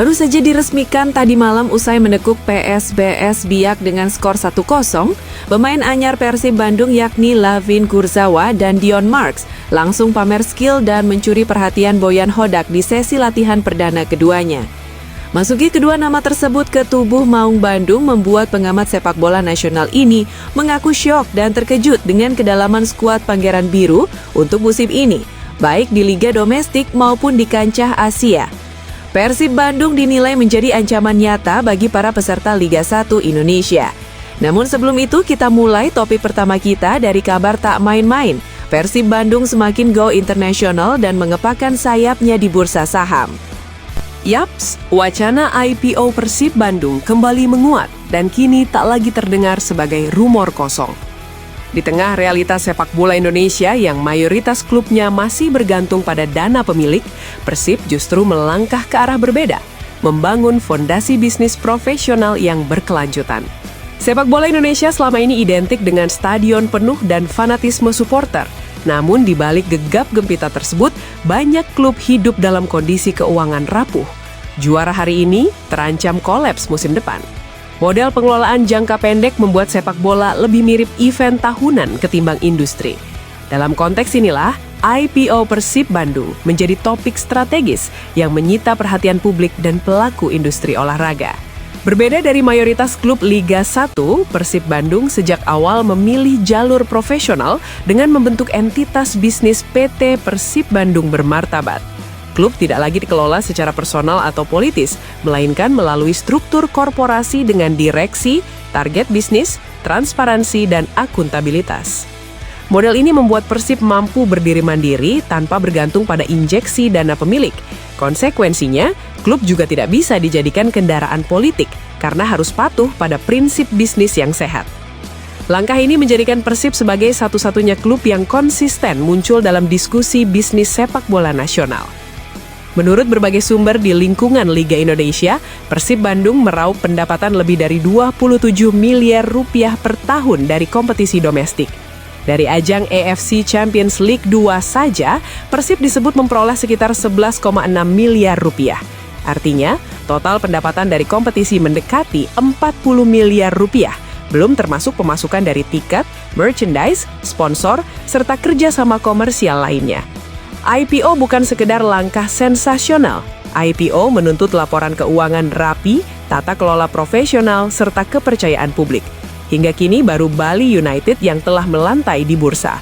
Baru saja diresmikan tadi malam usai menekuk PSBS Biak dengan skor 1-0, pemain anyar Persib Bandung yakni Layvin Kurzawa dan Dion Marks langsung pamer skill dan mencuri perhatian Boyan Hodak di sesi latihan perdana keduanya. Masuki kedua nama tersebut ke tubuh Maung Bandung membuat pengamat sepak bola nasional ini mengaku syok dan terkejut dengan kedalaman skuad Pangeran Biru untuk musim ini, baik di liga domestik maupun di kancah Asia. Persib Bandung dinilai menjadi ancaman nyata bagi para peserta Liga 1 Indonesia. Namun sebelum itu kita mulai topik pertama kita dari kabar tak main-main. Persib Bandung semakin go internasional dan mengepakkan sayapnya di bursa saham. Yaps, wacana IPO Persib Bandung kembali menguat dan kini tak lagi terdengar sebagai rumor kosong. Di tengah realitas sepak bola Indonesia yang mayoritas klubnya masih bergantung pada dana pemilik, Persib justru melangkah ke arah berbeda, membangun fondasi bisnis profesional yang berkelanjutan. Sepak bola Indonesia selama ini identik dengan stadion penuh dan fanatisme supporter. Namun di balik gegap gempita tersebut, banyak klub hidup dalam kondisi keuangan rapuh. Juara hari ini terancam kolaps musim depan. Model pengelolaan jangka pendek membuat sepak bola lebih mirip event tahunan ketimbang industri. Dalam konteks inilah, IPO Persib Bandung menjadi topik strategis yang menyita perhatian publik dan pelaku industri olahraga. Berbeda dari mayoritas klub Liga 1, Persib Bandung sejak awal memilih jalur profesional dengan membentuk entitas bisnis PT Persib Bandung bermartabat. Klub tidak lagi dikelola secara personal atau politis, melainkan melalui struktur korporasi dengan direksi, target bisnis, transparansi, dan akuntabilitas. Model ini membuat Persib mampu berdiri mandiri tanpa bergantung pada injeksi dana pemilik. Konsekuensinya, klub juga tidak bisa dijadikan kendaraan politik karena harus patuh pada prinsip bisnis yang sehat. Langkah ini menjadikan Persib sebagai satu-satunya klub yang konsisten muncul dalam diskusi bisnis sepak bola nasional. Menurut berbagai sumber di lingkungan Liga Indonesia, Persib Bandung meraup pendapatan lebih dari 27 miliar rupiah per tahun dari kompetisi domestik. Dari ajang AFC Champions League 2 saja, Persib disebut memperoleh sekitar 11,6 miliar rupiah. Artinya, total pendapatan dari kompetisi mendekati 40 miliar rupiah, belum termasuk pemasukan dari tiket, merchandise, sponsor, serta kerjasama komersial lainnya. IPO bukan sekedar langkah sensasional. IPO menuntut laporan keuangan rapi, tata kelola profesional, serta kepercayaan publik. Hingga kini baru Bali United yang telah melantai di bursa.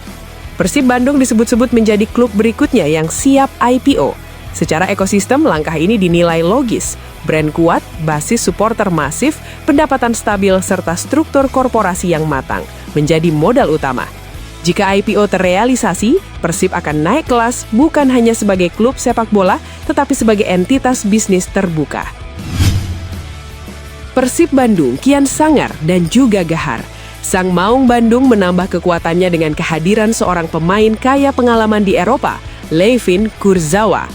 Persib Bandung disebut-sebut menjadi klub berikutnya yang siap IPO. Secara ekosistem, langkah ini dinilai logis. Brand kuat, basis supporter masif, pendapatan stabil, serta struktur korporasi yang matang menjadi modal utama. Jika IPO terrealisasi, Persib akan naik kelas bukan hanya sebagai klub sepak bola, tetapi sebagai entitas bisnis terbuka. Persib Bandung kian sangar dan juga gahar. Sang Maung Bandung menambah kekuatannya dengan kehadiran seorang pemain kaya pengalaman di Eropa, Layvin Kurzawa.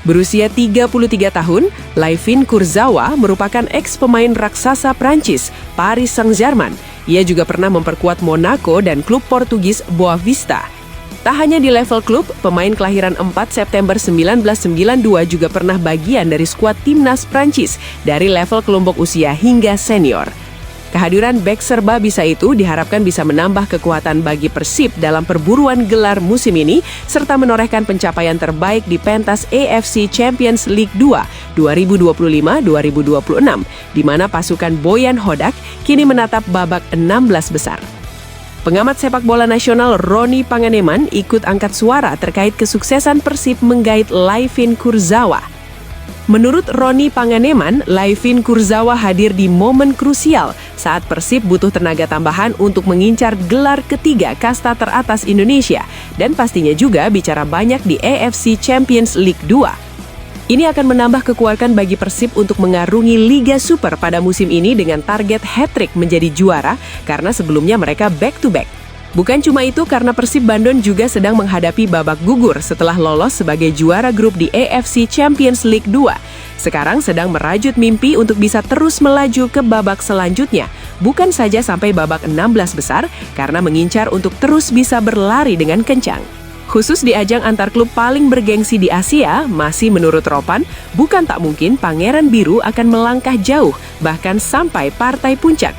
Berusia 33 tahun, Layvin Kurzawa merupakan eks-pemain raksasa Prancis, Paris Saint-Germain. Ia juga pernah memperkuat Monaco dan klub Portugis Boavista. Tak hanya di level klub, pemain kelahiran 4 September 1992 juga pernah bagian dari skuad timnas Prancis dari level kelompok usia hingga senior. Kehadiran bek serba bisa itu diharapkan bisa menambah kekuatan bagi Persib dalam perburuan gelar musim ini, serta menorehkan pencapaian terbaik di pentas AFC Champions League 2 2025-2026, di mana pasukan Boyan Hodak kini menatap babak 16 besar. Pengamat sepak bola nasional Roni Panganeman ikut angkat suara terkait kesuksesan Persib menggait Layvin Kurzawa. Menurut Roni Panganeman, Layvin Kurzawa hadir di momen krusial saat Persib butuh tenaga tambahan untuk mengincar gelar ketiga kasta teratas Indonesia dan pastinya juga bicara banyak di AFC Champions League 2. Ini akan menambah kekuatan bagi Persib untuk mengarungi Liga Super pada musim ini dengan target hat-trick menjadi juara karena sebelumnya mereka back-to-back. Bukan cuma itu, karena Persib Bandung juga sedang menghadapi babak gugur setelah lolos sebagai juara grup di AFC Champions League 2. Sekarang sedang merajut mimpi untuk bisa terus melaju ke babak selanjutnya, bukan saja sampai babak 16 besar, karena mengincar untuk terus bisa berlari dengan kencang. Khusus di ajang antar klub paling bergengsi di Asia, masih menurut Ropan, bukan tak mungkin Pangeran Biru akan melangkah jauh, bahkan sampai partai puncak.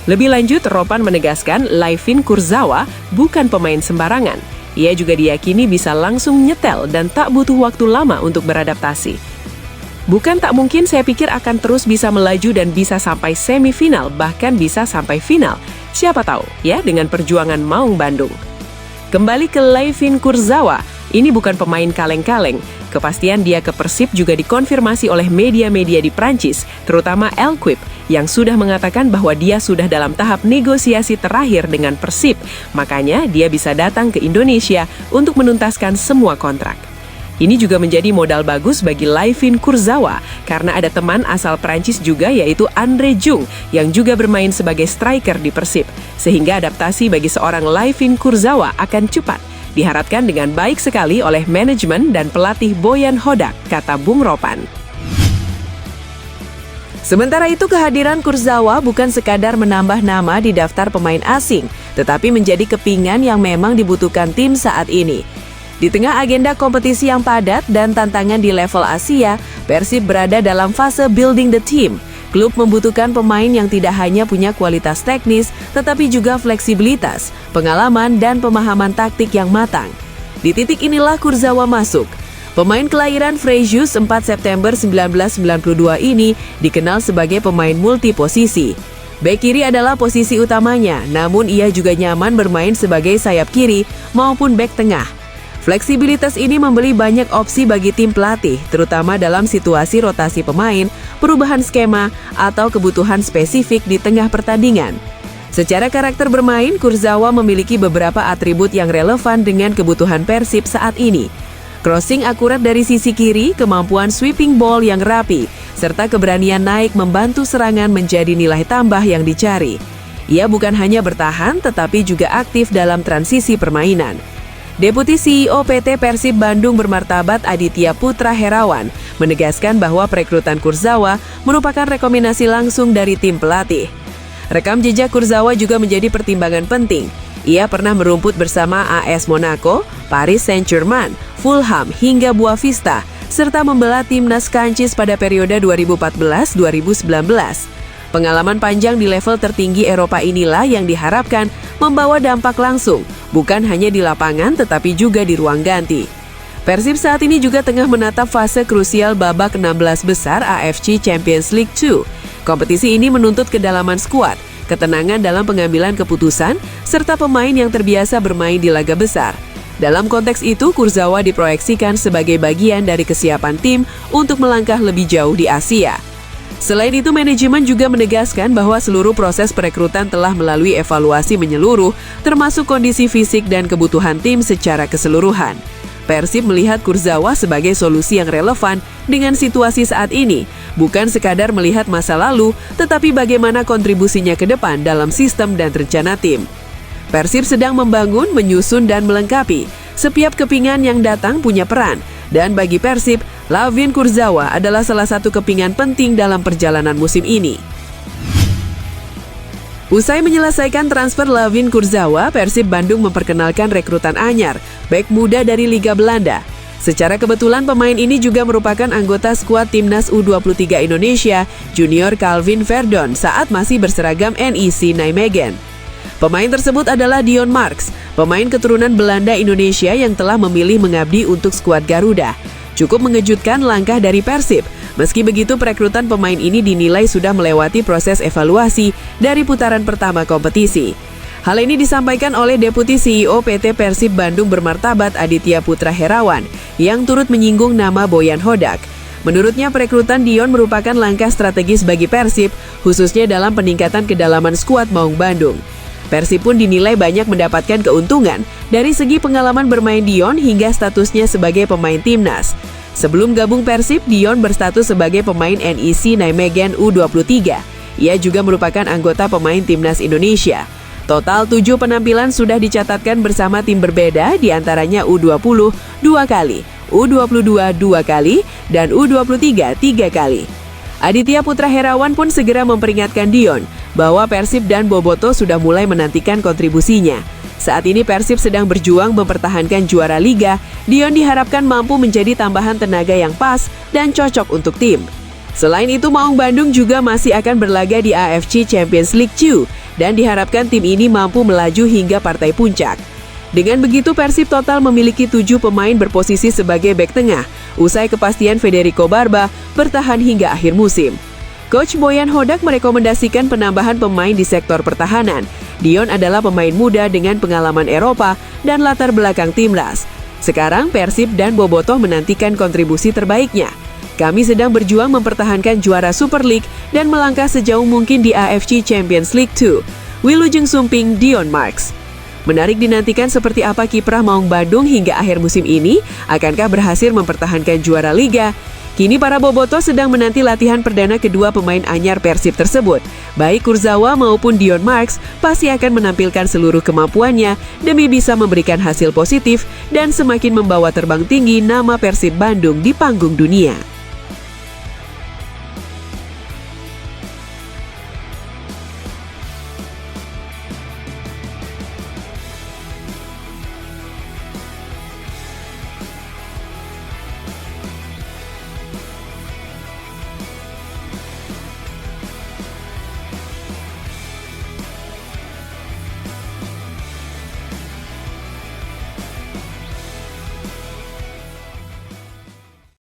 Lebih lanjut, Ropan menegaskan Layvin Kurzawa bukan pemain sembarangan. Ia juga diyakini bisa langsung nyetel dan tak butuh waktu lama untuk beradaptasi. Bukan tak mungkin, saya pikir akan terus bisa melaju dan bisa sampai semifinal, bahkan bisa sampai final. Siapa tahu ya dengan perjuangan Maung Bandung. Kembali ke Layvin Kurzawa, ini bukan pemain kaleng-kaleng. Kepastian dia ke Persib juga dikonfirmasi oleh media-media di Prancis, terutama L'Equipe, yang sudah mengatakan bahwa dia sudah dalam tahap negosiasi terakhir dengan Persib. Makanya dia bisa datang ke Indonesia untuk menuntaskan semua kontrak. Ini juga menjadi modal bagus bagi Layvin Kurzawa karena ada teman asal Prancis juga yaitu Andre Jung yang juga bermain sebagai striker di Persib. Sehingga adaptasi bagi seorang Layvin Kurzawa akan cepat. Diharapkan dengan baik sekali oleh manajemen dan pelatih Boyan Hodak, kata Bung Ropan. Sementara itu, kehadiran Kurzawa bukan sekadar menambah nama di daftar pemain asing, tetapi menjadi kepingan yang memang dibutuhkan tim saat ini. Di tengah agenda kompetisi yang padat dan tantangan di level Asia, Persib berada dalam fase building the team. Klub membutuhkan pemain yang tidak hanya punya kualitas teknis, tetapi juga fleksibilitas, pengalaman, dan pemahaman taktik yang matang. Di titik inilah Kurzawa masuk. Pemain kelahiran Frejus 4 September 1992 ini dikenal sebagai pemain multiposisi. Bek kiri adalah posisi utamanya, namun ia juga nyaman bermain sebagai sayap kiri maupun bek tengah. Fleksibilitas ini memberi banyak opsi bagi tim pelatih, terutama dalam situasi rotasi pemain, perubahan skema, atau kebutuhan spesifik di tengah pertandingan. Secara karakter bermain, Kurzawa memiliki beberapa atribut yang relevan dengan kebutuhan Persib saat ini. Crossing akurat dari sisi kiri, kemampuan sweeping ball yang rapi, serta keberanian naik membantu serangan menjadi nilai tambah yang dicari. Ia bukan hanya bertahan, tetapi juga aktif dalam transisi permainan. Deputi CEO PT Persib Bandung bermartabat Aditya Putra Herawan menegaskan bahwa perekrutan Kurzawa merupakan rekomendasi langsung dari tim pelatih. Rekam jejak Kurzawa juga menjadi pertimbangan penting. Ia pernah merumput bersama AS Monaco, Paris Saint-Germain, Fulham hingga Boavista, serta membela timnas Kancis pada periode 2014-2019. Pengalaman panjang di level tertinggi Eropa inilah yang diharapkan membawa dampak langsung, bukan hanya di lapangan tetapi juga di ruang ganti. Persib saat ini juga tengah menatap fase krusial babak 16 besar AFC Champions League 2. Kompetisi ini menuntut kedalaman skuad, ketenangan dalam pengambilan keputusan, serta pemain yang terbiasa bermain di laga besar. Dalam konteks itu, Kurzawa diproyeksikan sebagai bagian dari kesiapan tim untuk melangkah lebih jauh di Asia. Selain itu, manajemen juga menegaskan bahwa seluruh proses perekrutan telah melalui evaluasi menyeluruh, termasuk kondisi fisik dan kebutuhan tim secara keseluruhan. Persib melihat Kurzawa sebagai solusi yang relevan dengan situasi saat ini, bukan sekadar melihat masa lalu, tetapi bagaimana kontribusinya ke depan dalam sistem dan rencana tim. Persib sedang membangun, menyusun, dan melengkapi. Setiap kepingan yang datang punya peran, dan bagi Persib, Layvin Kurzawa adalah salah satu kepingan penting dalam perjalanan musim ini. Usai menyelesaikan transfer Layvin Kurzawa, Persib Bandung memperkenalkan rekrutan anyar, bek muda dari Liga Belanda. Secara kebetulan pemain ini juga merupakan anggota skuad timnas U23 Indonesia, Junior Calvin Verdon saat masih berseragam NEC Nijmegen. Pemain tersebut adalah Dion Marks, pemain keturunan Belanda Indonesia yang telah memilih mengabdi untuk skuad Garuda. Cukup mengejutkan langkah dari Persib. Meski begitu, perekrutan pemain ini dinilai sudah melewati proses evaluasi dari putaran pertama kompetisi. Hal ini disampaikan oleh Deputi CEO PT Persib Bandung bermartabat Aditya Putra Herawan yang turut menyinggung nama Boyan Hodak. Menurutnya, perekrutan Dion merupakan langkah strategis bagi Persib, khususnya dalam peningkatan kedalaman skuad Maung Bandung. Persib pun dinilai banyak mendapatkan keuntungan dari segi pengalaman bermain Dion hingga statusnya sebagai pemain timnas. Sebelum gabung Persib, Dion berstatus sebagai pemain NEC Nijmegen U23. Ia juga merupakan anggota pemain timnas Indonesia. Total 7 penampilan sudah dicatatkan bersama tim berbeda, diantaranya U20 2 kali, U22 2 kali, dan U23 3 kali. Aditya Putra Herawan pun segera memperingatkan Dion bahwa Persib dan Boboto sudah mulai menantikan kontribusinya. Saat ini Persib sedang berjuang mempertahankan juara Liga. Dion diharapkan mampu menjadi tambahan tenaga yang pas dan cocok untuk tim. Selain itu, Maung Bandung juga masih akan berlaga di AFC Champions League 2 dan diharapkan tim ini mampu melaju hingga partai puncak. Dengan begitu, Persib total memiliki 7 pemain berposisi sebagai bek tengah, usai kepastian Federico Barba bertahan hingga akhir musim. Coach Boyan Hodak merekomendasikan penambahan pemain di sektor pertahanan. Dion adalah pemain muda dengan pengalaman Eropa dan latar belakang timnas. Sekarang Persib dan Bobotoh menantikan kontribusi terbaiknya. Kami sedang berjuang mempertahankan juara Super League dan melangkah sejauh mungkin di AFC Champions League 2. Wilujeng Sumping, Dion Marks. Menarik dinantikan seperti apa kiprah Maung Bandung hingga akhir musim ini. Akankah berhasil mempertahankan juara Liga? Kini para Bobotoh sedang menanti latihan perdana kedua pemain anyar Persib tersebut. Baik Kurzawa maupun Dion Marks pasti akan menampilkan seluruh kemampuannya demi bisa memberikan hasil positif dan semakin membawa terbang tinggi nama Persib Bandung di panggung dunia.